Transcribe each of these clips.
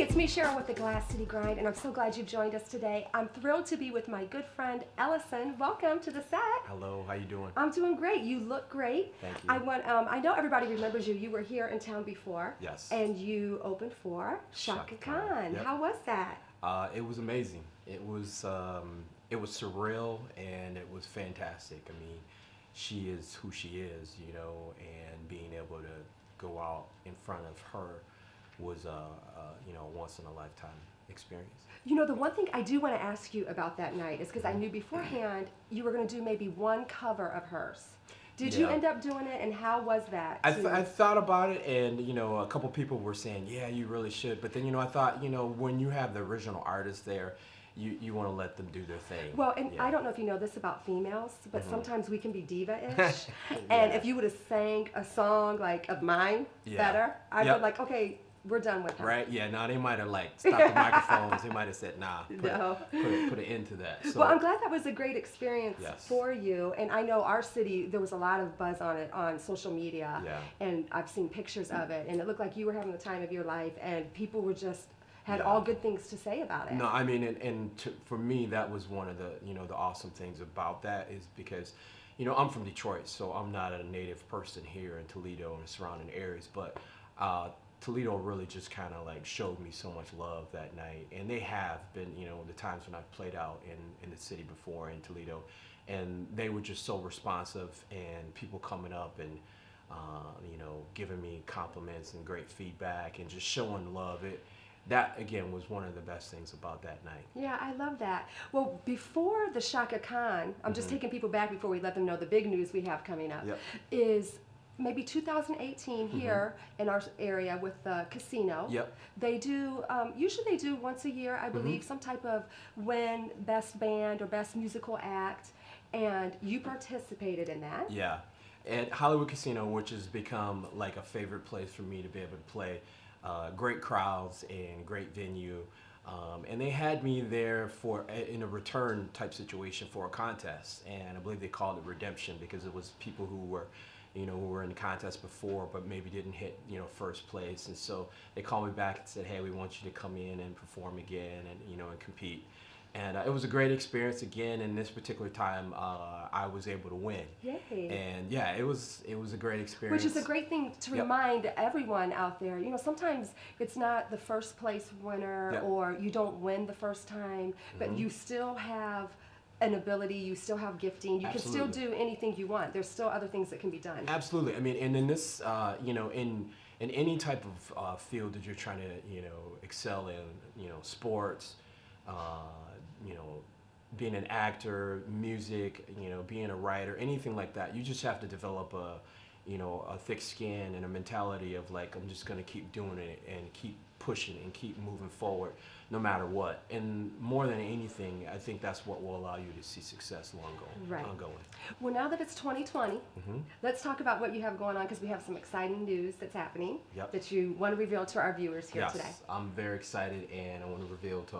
it's me, Cheryl, with the Glass City Grind, and I'm so glad you joined us today. I'm thrilled to be with my good friend, Ellison. Welcome to the set. Hello, how you doing? I'm doing great. You look great. Thank you. I know everybody remembers you. You were here in town before. Yes. And you opened for Chaka Khan. Yep. How was that? It was amazing. It was surreal and it was fantastic. I mean, she is who she is, you know, and being able to go out in front of her was a once in a lifetime experience. You know, the one thing I do want to ask you about that night is because I knew beforehand you were going to do maybe one cover of hers. Did you end up doing it, and how was that? I thought about it, and you know, a couple people were saying, yeah, you really should. But then, you know, I thought, you know, when you have the original artist there, you want to let them do their thing. Well, and I don't know if you know this about females, but sometimes we can be diva-ish. Yeah. And if you would have sang a song like of mine better, I would like, okay, we're done with her. Right? Yeah. No, they might have like stopped the microphones. They might have said, nah, put an end to that. So, well, I'm glad that was a great experience Yes. for you. And I know our city, there was a lot of buzz on it on social media. Yeah. And I've seen pictures of it, and it looked like you were having the time of your life, and people were just had Yeah. all good things to say about it. No, I mean, for me, that was one of the, you know, the awesome things about that is because, you know, I'm from Detroit, so I'm not a native person here in Toledo and the surrounding areas, but Toledo really just kind of like showed me so much love that night. And they have been, you know, the times when I've played out in the city before in Toledo, and they were just so responsive, and people coming up and, you know, giving me compliments and great feedback and just showing love. That, again, was one of the best things about that night. Yeah, I love that. Well, before the Chaka Khan, I'm just taking people back before we let them know the big news we have coming up, is maybe 2018 here in our area with the casino. Yep. They do, usually they do once a year, I believe, some type of win best band or best musical act, and you participated in that. Yeah. At Hollywood Casino, which has become like a favorite place for me to be able to play. Great crowds and great venue, and they had me there in a return type situation for a contest, and I believe they called it redemption because it was people who were, you know, who were in the contest before but maybe didn't hit, you know, first place, and so they called me back and said, hey, we want you to come in and perform again and, you know, and compete. And it was a great experience again. And this particular time, I was able to win. Yay. And yeah, it was a great experience. Which is a great thing to remind everyone out there. You know, sometimes it's not the first place winner or you don't win the first time, but you still have an ability, you still have gifting, you can still do anything you want. There's still other things that can be done. Absolutely. I mean, and in this, you know, in any type of field that you're trying to, you know, excel in, you know, sports, you know, being an actor, music, you know, being a writer, anything like that, you just have to develop a, you know, a thick skin and a mentality of like, I'm just going to keep doing it and keep pushing and keep moving forward no matter what. And more than anything, I think that's what will allow you to see success ongoing. Well, now that it's 2020, let's talk about what you have going on, because we have some exciting news that's happening that you want to reveal to our viewers here today. Yes, I'm very excied, and I want to reveal to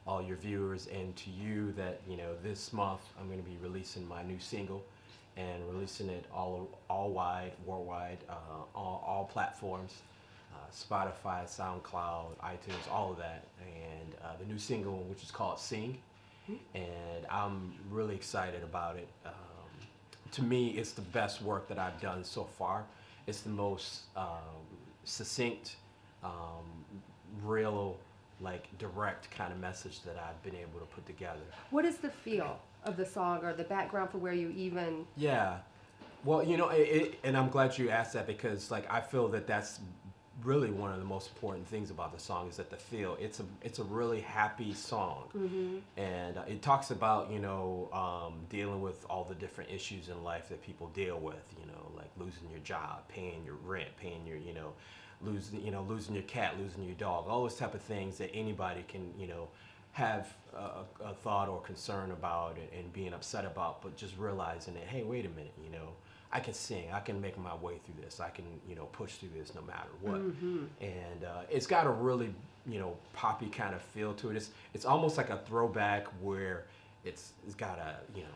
all your viewers and to you that, you know, this month I'm going to be releasing my new single and releasing it worldwide, all platforms, Spotify, SoundCloud, iTunes, all of that. And the new single, which is called Sing, and I'm really excited about it. To me, it's the best work that I've done so far. It's the most succinct, real, like direct kind of message that I've been able to put together. What is the feel of the song or the background for where you even... Yeah, well, you know, and I'm glad you asked that, because like I feel that that's really one of the most important things about the song is that the feel. It's a really happy song, and it talks about, you know, dealing with all the different issues in life that people deal with, you know, like losing your job, paying your rent, paying your, you know, losing your cat, losing your dog, all those type of things that anybody can, you know, have a thought or concern about and being upset about, but just realizing that, hey, wait a minute, you know, I can sing, I can make my way through this, I can, you know, push through this no matter what. And it's got a really, you know, poppy kind of feel to it. It's almost like a throwback where it's got a, you know,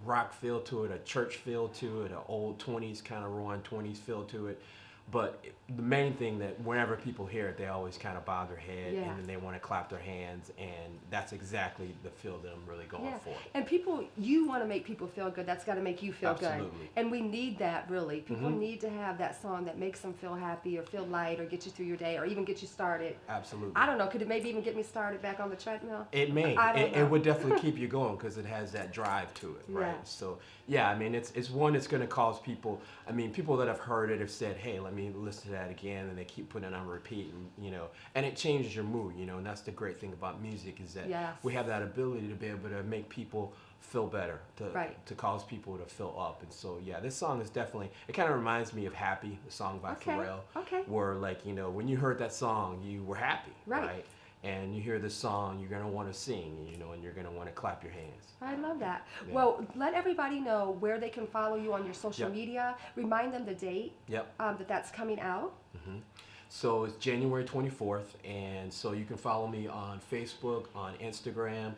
rock feel to it, a church feel to it, an old 20s kind of roaring 20s feel to it. But the main thing that whenever people hear it, they always kind of bob their head Yeah. and then they want to clap their hands, and that's exactly the feel that I'm really going Yeah. for. And people, you want to make people feel good. That's got to make you feel good. Absolutely. And we need that, really. People Mhm. need to have that song that makes them feel happy or feel light or get you through your day or even get you started. Absolutely. I don't know. Could it maybe even get me started back on the treadmill? It may. I don't It know. would definitely keep you going because it has that drive to it, right? Yeah. So, yeah, I mean, it's one that's going to cause people. I mean, people that have heard it have said, "Hey, let me listen to that again," and they keep putting it on repeat, and it changes your mood, and that's the great thing about music is that Yes. we have that ability to be able to make people feel better, Right. to cause people to fill up, and so yeah, this song is definitely. It kind of reminds me of "Happy," the song by Okay, Pharrell, okay. where like when you heard that song, you were happy, Right. And you hear this song, you're gonna want to sing, and you're gonna want to clap your hands. I love that. Yeah. Well, let everybody know where they can follow you on your social Yep. media. Remind them the date Yep. that's coming out. So it's January 24th, and so you can follow me on Facebook, on Instagram.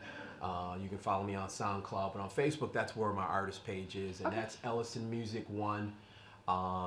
You can follow me on SoundCloud, but on Facebook, that's where my artist page is, and Okay. that's Ellison Music One.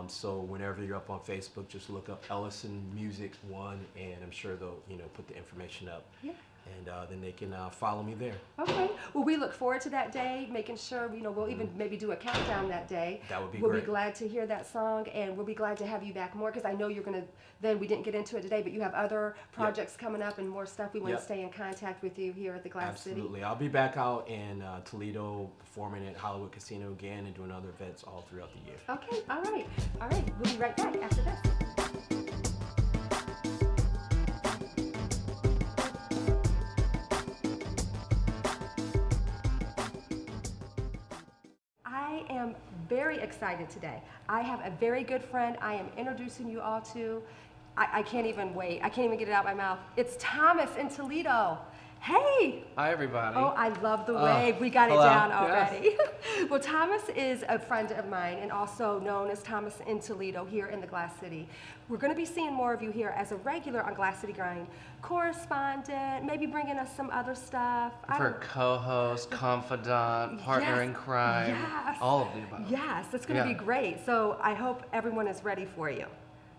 So whenever you're up on Facebook, just look up Ellison Music One, and I'm sure they'll put the information up, Yeah. and then they can follow me there. Okay. Well, we look forward to that day, making sure, we'll even maybe do a countdown that day. That would be We'll great. be glad to hear that song, and we'll be glad to have you back more, because I know you're going to, then we didn't get into it today, but you have other projects coming up and more stuff. We want Yep. to stay in contact with you here at the Glass City. Absolutely. I'll be back out in Toledo performing at Hollywood Casino again and doing other events all throughout the year. Okay. All right. All right. We'll be right back after this. I am very excited today. I have a very good friend I am introducing you all to. I can't even wait. I can't even get it out of my mouth. It's Thomas in Toledo. Hey! Hi, everybody. Oh, I love the wave. We got hello. it down Yes. already. Well, Thomas is a friend of mine and also known as Thomas in Toledo here in the Glass City. We're going to be seeing more of you here as a regular on Glass City Grind correspondent, maybe bringing us some other stuff. I For don't- co-host, confidant, partner Yes. in crime, Yes. all of the above. Yes, it's going to Yeah. be great. So I hope everyone is ready for you.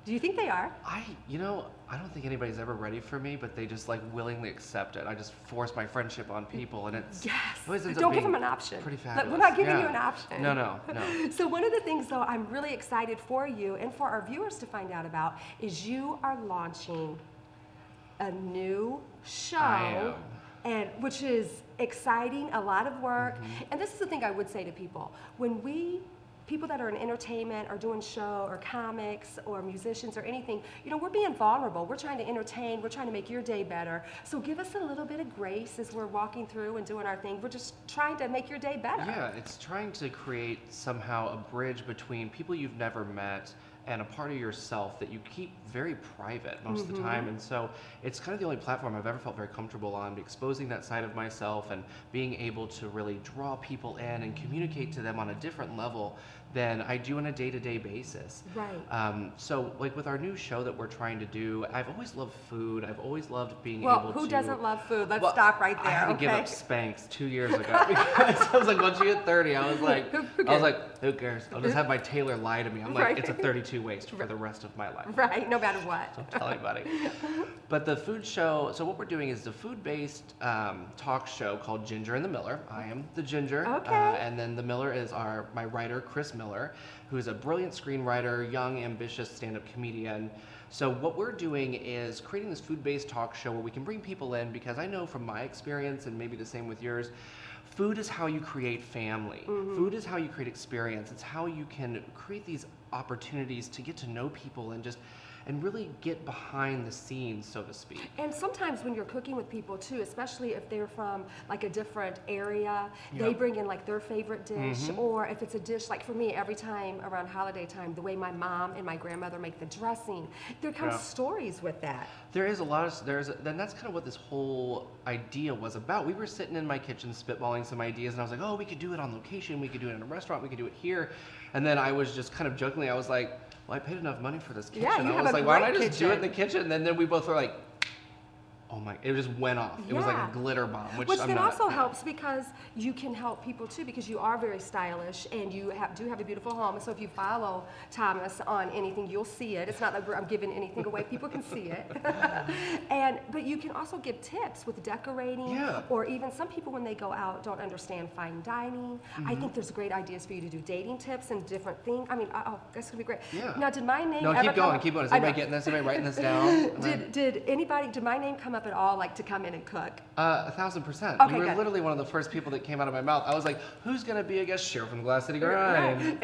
Do you think they are? I don't think anybody's ever ready for me, but they just willingly accept it. I just force my friendship on people, and it's Yes. always ends up Don't give being them an option. Pretty Like, fabulous. we're not giving Yeah. you an option. No. So one of the things, though, I'm really excited for you and for our viewers to find out about is you are launching a new show, I am. and which is exciting, a lot of work. Mm-hmm. And this is the thing I would say to people: when people that are in entertainment or doing show or comics or musicians or anything, we're being vulnerable. We're trying to entertain. We're trying to make your day better. So give us a little bit of grace as we're walking through and doing our thing. We're just trying to make your day better. Yeah, it's trying to create somehow a bridge between people you've never met and a part of yourself that you keep very private most of the time. And so it's kind of the only platform I've ever felt very comfortable on, exposing that side of myself and being able to really draw people in and communicate to them on a different level than I do on a day-to-day basis. Right. So with our new show that we're trying to do, I've always loved food. I've always loved being Well, able to... who doesn't love food? Let's Well, stop right there. I had to okay. give up Spanx 2 years ago because I was like, once you hit 30, I was like, who cares? I'll just have my tailor lie to me. I'm like, Right. it's a 32 waist for the rest of my life. Right. No matter what. Don't tell anybody. But the food show, so what we're doing is the food-based talk show called Ginger and the Miller. I am the Ginger. Okay. And then the Miller is my writer, Chris Miller, who is a brilliant screenwriter, young, ambitious stand-up comedian. So what we're doing is creating this food-based talk show where we can bring people in, because I know from my experience, and maybe the same with yours, food is how you create family. Food is how you create experience. It's how you can create these opportunities to get to know people and really get behind the scenes, so to speak. And sometimes when you're cooking with people too, especially if they're from like a different area, they Yep. bring in like their favorite dish, or if it's a dish, like for me, every time around holiday time, the way my mom and my grandmother make the dressing, there comes Yeah. stories with that. There is a lot of, then that's kind of what this whole idea was about. We were sitting in my kitchen spitballing some ideas, and I was like, oh, we could do it on location, we could do it in a restaurant, we could do it here. And then I was just kind of jokingly, I was like, well, I paid enough money for this kitchen. Yeah, you I have was a like, why don't I great just do it in kitchen. the kitchen? And then we both were like, Oh my! It just went off. It was like Yeah. a glitter bomb, which Which I'm then not. also helps because you can help people too, because you are very stylish and you do have a beautiful home. And so if you follow Thomas on anything, you'll see it. It's not like I'm giving anything away; people can see it. But you can also give tips with decorating, Yeah. or even some people when they go out don't understand fine dining. I think there's great ideas for you to do dating tips and different things. I mean, oh, that's gonna be great. Yeah. Now, did my name No, ever keep come going, up? keep going. Is I know. anybody getting this? Anybody writing this down? Did my name come up at all, like to come in and cook? 1,000%. Okay, You were good. literally one of the first people that came out of my mouth. I was like, who's gonna be a guest share from Glass City Grind?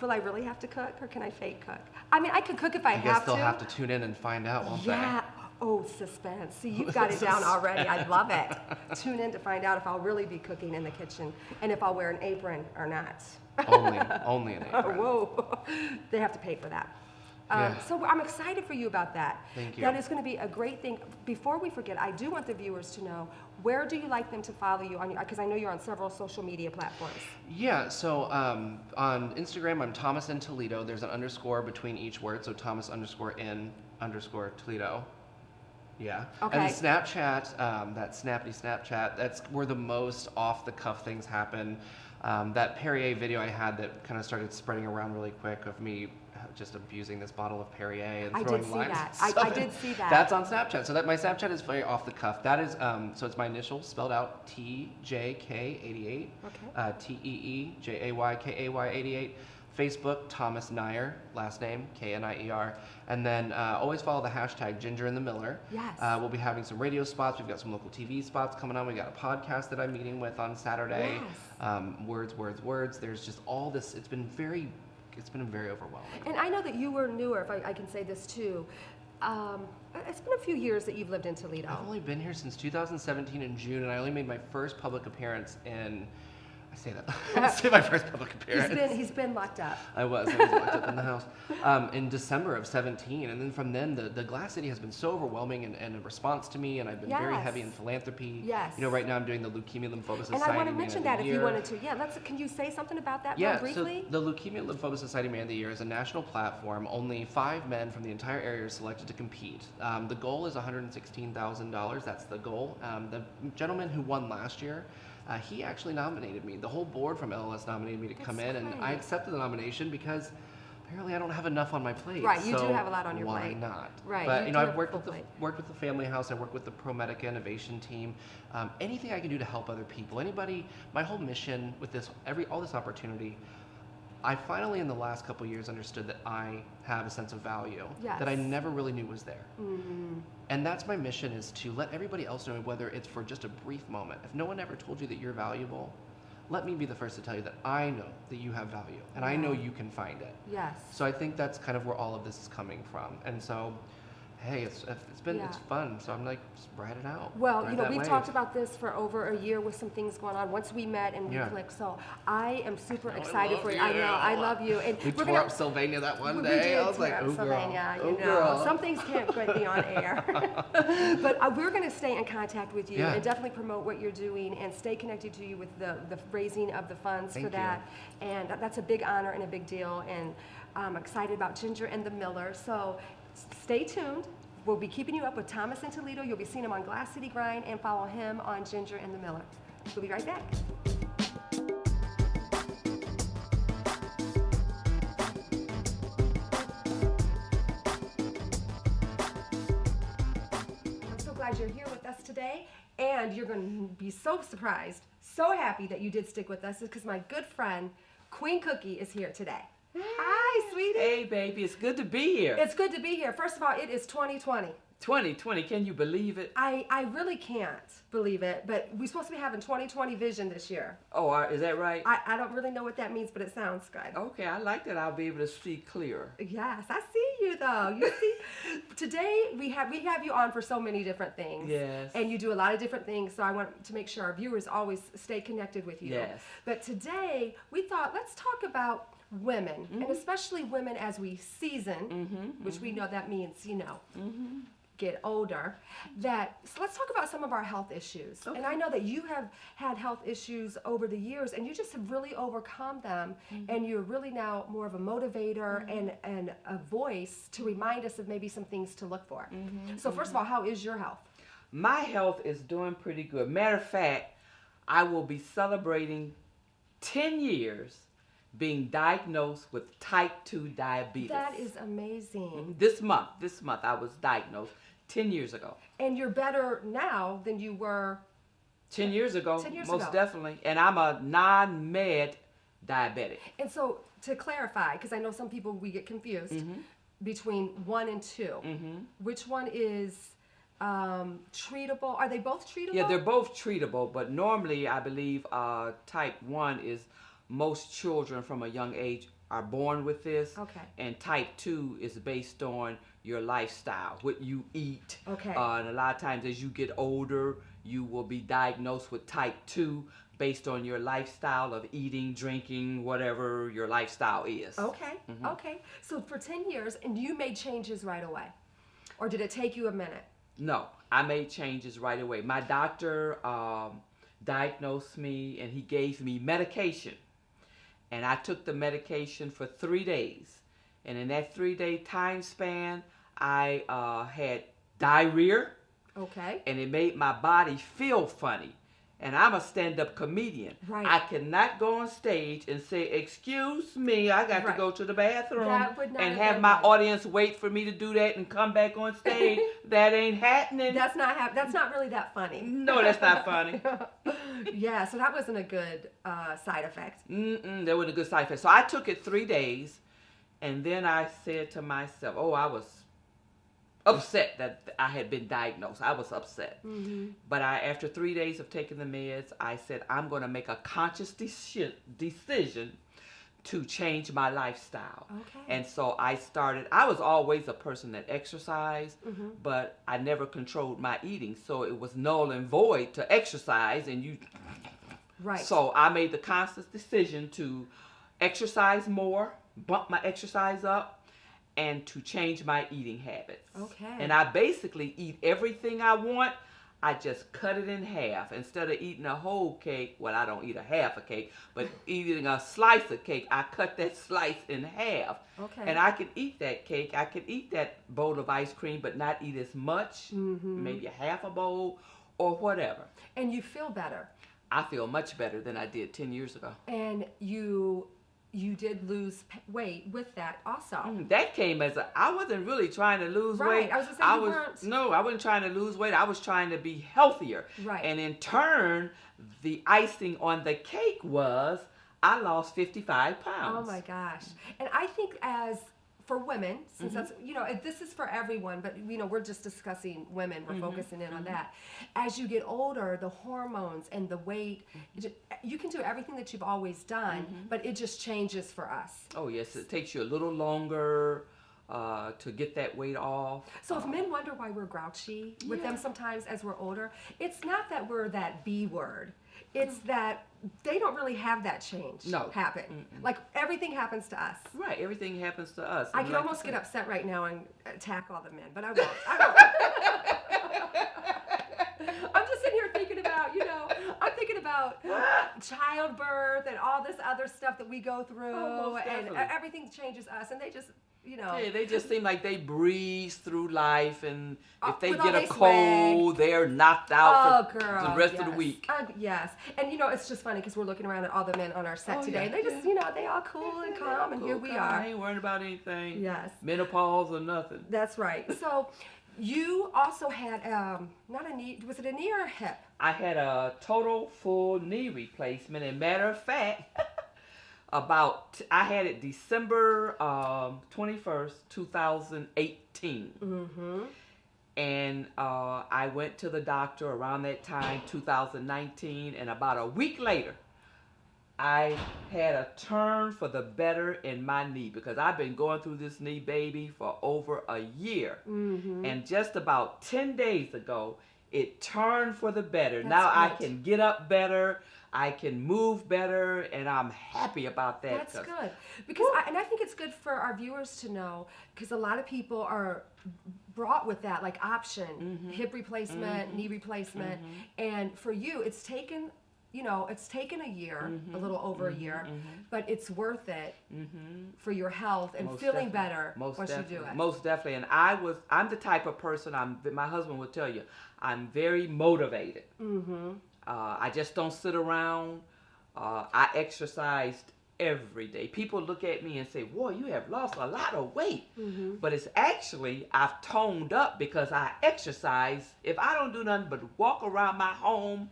Will I really have to cook, or can I fake cook? I mean, I could cook if I I guess have they'll to. have to tune in and find out, won't Yeah. Oh, suspense. See, you've got it down already. I love it. Tune in to find out if I'll really be cooking in the kitchen and if I'll wear an apron or not. they? Only an apron. Whoa. They have to pay for that. Yeah. So I'm excited for you about that. Thank you. That is going to be a great thing. Before we forget, I do want the viewers to know, where do you like them to follow you on? Because I know you're on several social media platforms. Yeah, so on Instagram, I'm Thomas in Toledo. There's an underscore between each word, so Thomas underscore in underscore Toledo. Yeah. Okay. And the Snapchat, that snappy Snapchat, that's where the most off-the-cuff things happen. That Perrier video I had that kind of started spreading around really quick of me just abusing this bottle of Perrier and I throwing did see limes. that. and stuff I in. did see that. That's on Snapchat. So that my Snapchat is very off the cuff. That is so it's my initials spelled out TJK88. Okay. TEEJAYKAY88. Facebook Thomas Nyer, last name Knier, and then always follow the hashtag Ginger and the Miller. Yes. We'll be having some radio spots. We've got some local TV spots coming on. We got a podcast that I'm meeting with on Saturday. Yes. Words. There's just all this. It's been very overwhelming. And I know that you were newer, if I can say this too. It's been a few years that you've lived in Toledo. I've only been here since 2017 in June, and I only made my first public appearance in. I say that. I say my first public appearance. He's been locked up. I was locked up in the house in December of 17, and then from then the Glass City has been so overwhelming and a response to me, and I've been very Yes. heavy in philanthropy. Yes. You know, right now I'm doing the Leukemia Lymphoma Society. And I want to Man mention of the that if you Year. wanted to. Yeah, can you say something about that Yeah, real briefly? so the Leukemia Lymphoma Society Man of the Year is a national platform. Only 5 men from the entire area are selected to compete. The goal is $116,000. That's the goal. The gentleman who won last year, he actually nominated me. The whole board from LLS nominated me to come in, and I great. accepted the nomination because apparently I don't have enough on my plate. Right, you do so have a lot on your why plate. not? Right, But you you do know, have I've a worked full with the plate. Family House. I work with the ProMedica Innovation Team. Anything I can do to help other people. Anybody. My whole mission with this, all this opportunity. I finally, in the last couple of years, understood that I have a sense of value that I Yes. never really knew was there. Mm-hmm. And that's my mission, is to let everybody else know, whether it's for just a brief moment. If no one ever told you that you're valuable, let me be the first to tell you that I know that you have value, and I know you can find it. Yes. So I think that's kind of where all of this is coming from. And so, hey, it's Yeah. fun. So I'm like, just ride it out. Well, Ride you know, that we've wave. talked about this for over a year with some things going on. Once we met and we Yeah. clicked, so I am super I excited love for you. you. I know, I love you. And We we're tore gonna, up Sylvania that one we day. did I was like, tear up oh, girl. Sylvania, Oh, you know. girl. Some things can't quite be on air. But we're going to stay in contact with you Yeah. and definitely promote what you're doing and stay connected to you with the raising of the funds Thank for that. And that's a big honor and a big deal. And I'm excited about Ginger and the Miller. So stay tuned. We'll be keeping you up with Thomas in Toledo. You'll be seeing him on Glass City Grind, and follow him on Ginger and the Miller. We'll be right back. I'm so glad you're here with us today, and you're going to be so surprised, so happy that you did stick with us, because my good friend, Queen Cookie, is here today. Hi, sweetie. Hey, baby, it's good to be here. It's good to be here. First of all, it is 2020. 2020, can you believe it? I really can't believe it, but we're supposed to be having 2020 vision this year. Oh, is that right? I don't really know what that means, but it sounds good. Okay, I like that. I'll be able to see clear. Yes, I see you though. You see, today we have you on for so many different things. Yes. And you do a lot of different things, so I want to make sure our viewers always stay connected with you. Yes. But today we thought, let's talk about women, and especially women as we season, which we know that means, you know, get older. So let's talk about some of our health issues. And I know that you have had health issues over the years, and you just have really overcome them, and you're really now more of a motivator and a voice to remind us of maybe some things to look for. So first of all, how is your health? My health is doing pretty good. Matter of fact, I will be celebrating 10 years being diagnosed with type 2 diabetes. That is amazing. This month I was diagnosed 10 years ago. And you're better now than you were. 10 years ago, 10 years most ago. definitely. And I'm a non-med diabetic. And so to clarify, because I know some people, we get confused between 1 and 2. Which one is treatable? Are they both treatable? Yeah, they're both treatable, but normally I believe type 1 is most children from a young age are born with this. Okay. And type 2 is based on your lifestyle, what you eat. Okay. And a lot of times as you get older, you will be diagnosed with type 2 based on your lifestyle of eating, drinking, whatever your lifestyle is. Okay. Okay. So for 10 years, and you made changes right away? Or did it take you a minute? No, I made changes right away. My doctor diagnosed me and he gave me medication. And I took the medication for 3 days. And in that 3-day time span, I had diarrhea. Okay. And it made my body feel funny. And I'm a stand-up comedian. Right. I cannot go on stage and say, "Excuse me, I got to Right. go to the bathroom," That would not and have have been my right. audience wait for me to do that and come back on stage. That ain't happening. That's not really that funny. No, that's not funny. Yeah, so that wasn't a good side effect. That wasn't a good side effect. So I took it 3 days, and then I said to myself, "Oh, I was upset that I had been diagnosed. I was upset." But after 3 days of taking the meds, I said, I'm going to make a conscious decision to change my lifestyle. Okay. And so I was always a person that exercised, but I never controlled my eating. So it was null and void to exercise, and Right. so I made the conscious decision to exercise more, bump my exercise up, and to change my eating habits. Okay. And I basically eat everything I want. I just cut it in half. Instead of eating a whole cake, well, I don't eat a half a cake, but eating a slice of cake, I cut that slice in half. Okay. And I can eat that cake. I can eat that bowl of ice cream, but not eat as much, maybe a half a bowl or whatever. And you feel better. I feel much better than I did 10 years ago. And you did lose weight with that also. That came as I wasn't really trying to lose Right, weight. I was gonna say you weren't. No, I wasn't trying to lose weight. I was trying to be healthier. Right. And in turn, the icing on the cake was I lost 55 pounds. Oh my gosh. And I think for women, since that's, this is for everyone, but we're just discussing women, we're focusing in on that. As you get older, the hormones and the weight, you can do everything that you've always done, but it just changes for us. Oh yes, it takes you a little longer to get that weight off. So if men wonder why we're grouchy with them sometimes as we're older, it's not that we're that B word. It's that they don't really have that change happen. Like everything happens to us. Right, everything happens to us. I And can like almost you get said- upset right now and attack all the men, but I won't. I'm just sitting here thinking about, I'm thinking about childbirth and all this other stuff that we go through, Oh, most and definitely. everything changes us, and they just, Yeah, they just seem like they breeze through life, and if they with all get a they cold, they're knocked out for girl, the rest of the yes. week. Yes, and it's just funny because we're looking around at all the men on our set Oh, today, yeah, and they just, they all cool and calm, and here we I are. ain't worried about anything. Yes. Menopause or nothing. That's right. So, you also had not a knee. Was it a knee or a hip? I had a total full knee replacement, and matter of fact, I had it December 21st, 2018. And I went to the doctor around that time, 2019, and about a week later, I had a turn for the better in my knee because I've been going through this knee, baby, for over a year. And just about 10 days ago, it turned for the better. That's now I good. can get up better, I can move better, and I'm happy about that. That's good because I think it's good for our viewers to know because a lot of people are brought with that like option, hip replacement, knee replacement, and for you, it's taken you know, it's taken a year, a little over a year, but it's worth it for your health and Most feeling definitely. better Most once definitely. you do it. Most definitely. And I'm the type of person, my husband will tell you, I'm very motivated. I just don't sit around. I exercised every day. People look at me and say, boy, you have lost a lot of weight. But it's actually, I've toned up because I exercise. If I don't do nothing but walk around my home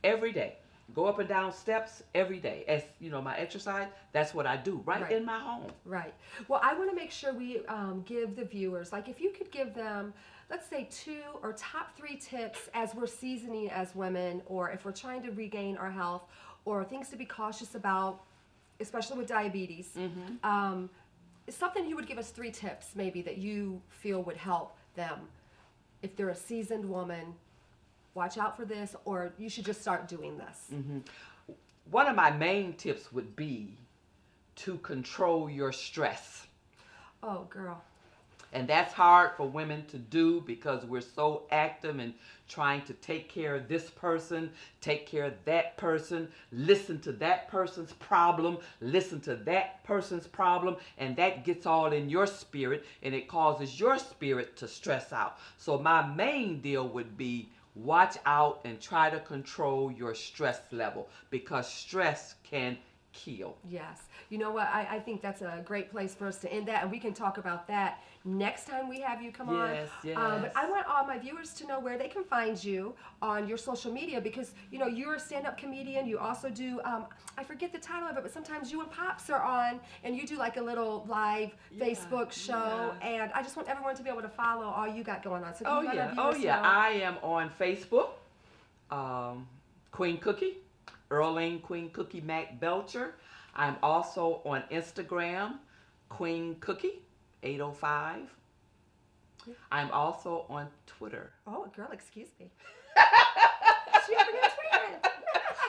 every day, go up and down steps every day, as you know, my exercise, that's what I do right in my home. Right. Well, I want to make sure we give the viewers, like if you could give them, let's say 2 or top 3 tips as we're seasoning as women, or if we're trying to regain our health, or things to be cautious about, especially with diabetes. Something you would give us 3 tips maybe that you feel would help them. If they're a seasoned woman, watch out for this, or you should just start doing this. One of my main tips would be to control your stress. Oh, girl. And that's hard for women to do because we're so active and trying to take care of this person, take care of that person, listen to that person's problem, listen to that person's problem, and that gets all in your spirit and it causes your spirit to stress out. So my main deal would be watch out and try to control your stress level because stress can kill. Yes. You know what? I think that's a great place for us to end that, and we can talk about that next time we have you come on. Yes. But I want all my viewers to know where they can find you on your social media because, you know, you're a stand-up comedian. You also do, I forget the title of it, but sometimes you and Pops are on, and you do like a little live Facebook show, and I just want everyone to be able to follow all you got going on. So can you let our viewers know? I am on Facebook, Queen Cookie, Earlene Queen Cookie Mac Belcher. I'm also on Instagram, Queen Cookie 805. I'm also on Twitter. Oh, girl, excuse me. She over here tweeting.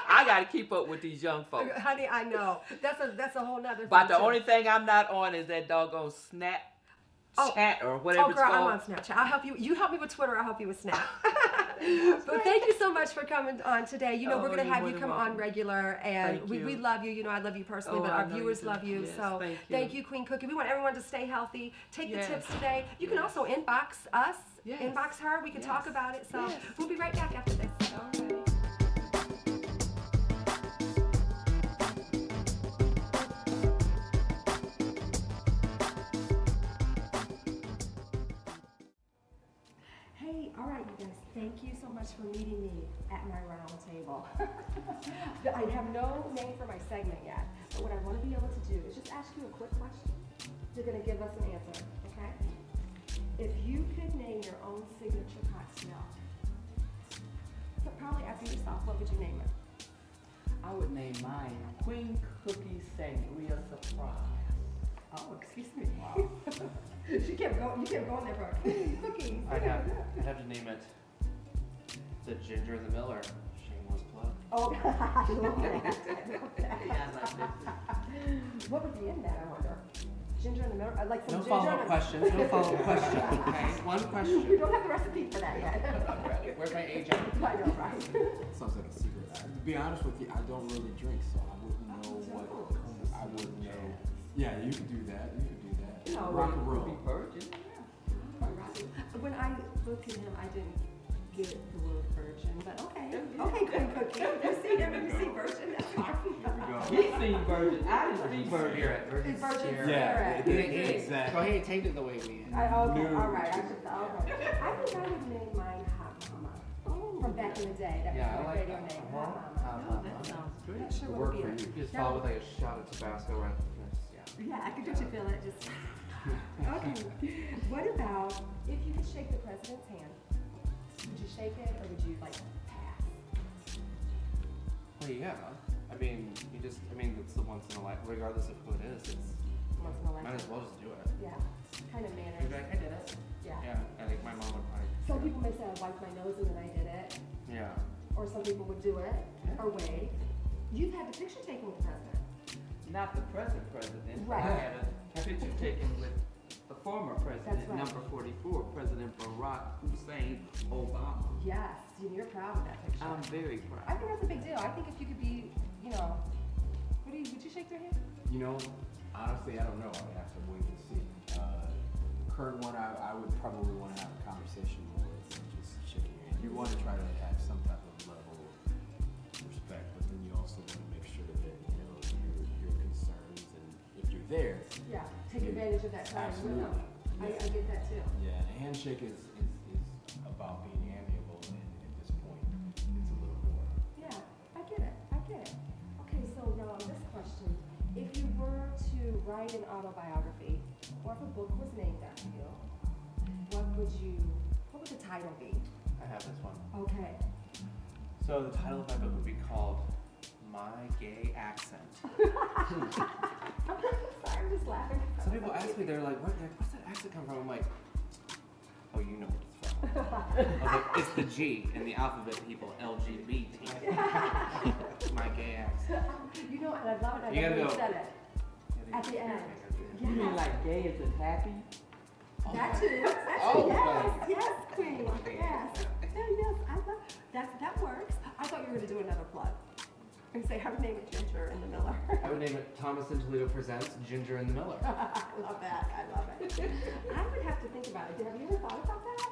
I got to keep up with these young folks. Honey, I know. That's a whole nother But thing, the too. only thing I'm not on is that doggone Snapchat or whatever Oh, girl, it's I'm called. on Snapchat. I'll help you. You help me with Twitter. I'll help you with Snap. But thank you so much for coming on today. You know, we're going to you're have more you than come on welcome. regular, and Thank we you. love you. You know, I love you personally, Oh, but I our know you viewers do. love you. Yes, So thank you. Queen Cookie. We want everyone to stay healthy. Take the Yes. tips today. You can also inbox us, Yes. inbox her. We can talk Yes. about it. So Yes. we'll be right back after this. All right. Hey, all right, you guys, thank you so much for meeting me at my round table. I have no name for my segment yet, but what I want to be able to do is just ask you a quick question. You're going to give us an answer, okay? If you could name your own signature cocktail, but probably after yourself, what would you name it? I would name mine Queen Cookie Sangria Surprise. Oh, excuse me. Wow. You kept going there for a cookie. I'd have to name it the Ginger and the Miller. Shameless plug. Oh, I love that. Yeah, I like that. What would be in that, I wonder? Ginger in the middle? Like some No ginger follow-up and- questions. No follow-up questions. Okay, one We question. don't have the recipe for that yet. Where's my agent? I know, right? Sounds like a secret. To be honest with you, I don't really drink, so I wouldn't know what. I wouldn't know. Yeah, you could do that. You could do that. No, Rock and roll. When I looked at him, I didn't get the word virgin, but okay. Okay, Queen Cookie. You see him and you see virgin, that's fine. He seen virgin. I didn't see virgin. Spirit. Virgin Virgin spirit. Yeah, spirit. exactly. Well, he ain't tainted the way we. Okay, all No. right. I think I would name mine Hot Mama. From back in the day. That Yeah, I was my like radio that. name. Uh-huh. Hot Mama. That sounds great. Not sure It'll what work would for be you. it. You just follow with like a shot of Tabasco right after this. Yeah. Yeah, I could get you feel it. Just okay. What about if you could shake the president's hand? Would you shake it or would you like pass? Well, yeah. I mean, it's the once in a life, regardless of who it is. It's Once in a might as lifetime. well just do it. Yeah, kind of You'd manners. be like, I did it. Yeah. Yeah, I think my mom would probably. Some people may say I wiped my nose and then I did it, Yeah. or some people would do it or wave. You've had the picture taken with the president. Not the present president. Right. I had a picture taken with the former president, That's right. number 44, President Barack Hussein Obama. Yes, you're proud of that picture. I'm very proud. I think that's a big deal. I think if you could be, would you shake their hand? You know, honestly, I don't know. I would have to wait and see. Current one, I would probably want to have a conversation more than just shaking your hand. You want to try to have some type of level of respect, but then you also want to make sure that your concerns, and if you're there, Yeah, take advantage of that time. Absolutely. I get that too. yeah, and a handshake is about being amiable, and at this point, it's a little more. Yeah, I get it. Okay, so this question. If you were to write an autobiography, or if a book was named after you, what would the title be? I have this one. Okay. So the title of my book would be called My Gay Accent. Sorry, I'm just laughing. Some people ask me, they're like, what's that accent come from? I'm like, oh, you know what it's from. I was like, it's the G in the alphabet, people, LGBT. My gay accent. And I love it. You I gotta love go. you said it. At the end. You mean like gay as in happy? That too. Yes, queen. Yes. I love that works. I thought you were gonna do another plug and say, I would name it Ginger and the Miller. I would name it Thomas and Toledo Presents Ginger and the Miller. I love that. I would have to think about it. Have you ever thought about that?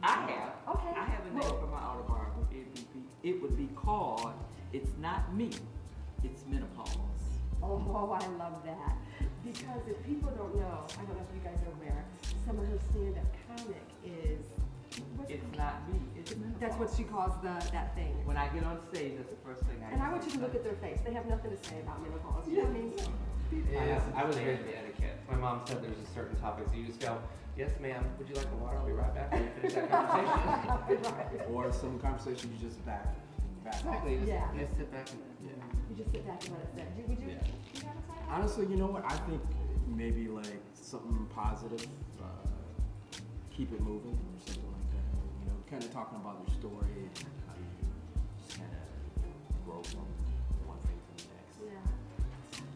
I have. Okay. I have a name for my autobiography. It would be called It's Not Me, It's Menopause. Oh, I love that. Because if people don't know, I don't know if you guys are aware, some of her stand-up comic is. It's not me, it's menopause. That's what she calls that thing. When I get on stage, that's the first thing I And I want you to look at their face. They have nothing to say about menopause. You know what I mean? Yeah, I was raised in the etiquette. My mom said there's a certain topic, so you just go, yes ma'am, would you like the water? I'll be right back when you finish that conversation. Or some conversation you just back off. Exactly, Yeah. just sit back and You just sit back and let it sit. Would you? Yeah. You have a title? Honestly, you know what? I think maybe like something positive, keep it moving or something like that. You know, kind of talking about your story and how you just kind of grow from one thing to the next. Yeah.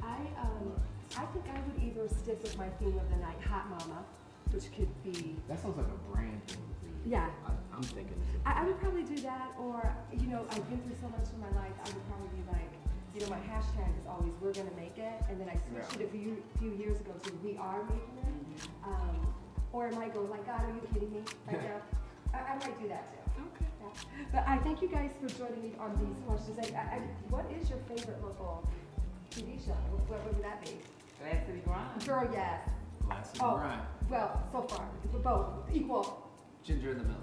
I think I would either stick with my theme of the night, Hot Mama, which could be. That sounds like a brand thing for you. Yeah. I'm thinking. I would probably do that, or I've been through so much in my life. I would probably be like, my hashtag is always "We're gonna make it," and then I switched it a few years ago to "We are making it," or it might go like, "God, are you kidding me?" Right now, I might do that too. Okay. Yeah. But I thank you guys for joining me on these questions. What is your favorite local TV show? What would that be? Glass City Grind. Girl, yes. Last Oh, Grind. well, so far, both equal. Ginger and the Miller.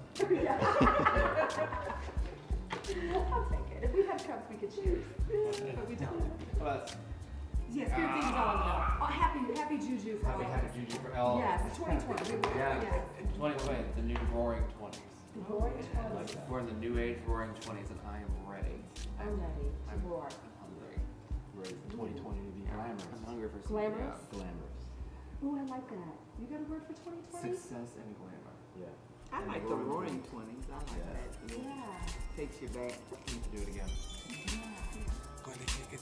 I'll take it. If we had cups, we could choose. But we don't. How about Yes, good things all in all. Oh, happy juju for all of happy us. juju for all? Yes, 2020. Yeah. Yes. 2020, the new roaring 20s. The roaring I like 20s. that. We're in the new age roaring 20s, and I am ready. I'm ready to I'm roar. hungry. Ready for 2020 to be glamorous. I'm hungry for some Glamorous? Glamorous. Ooh, I like that. You got a word for 2020? success and glamour. Yeah. I like the Roaring 20s. I like Yeah. that. Yeah. Takes you back. I need to do it again. Yeah. Gonna kick it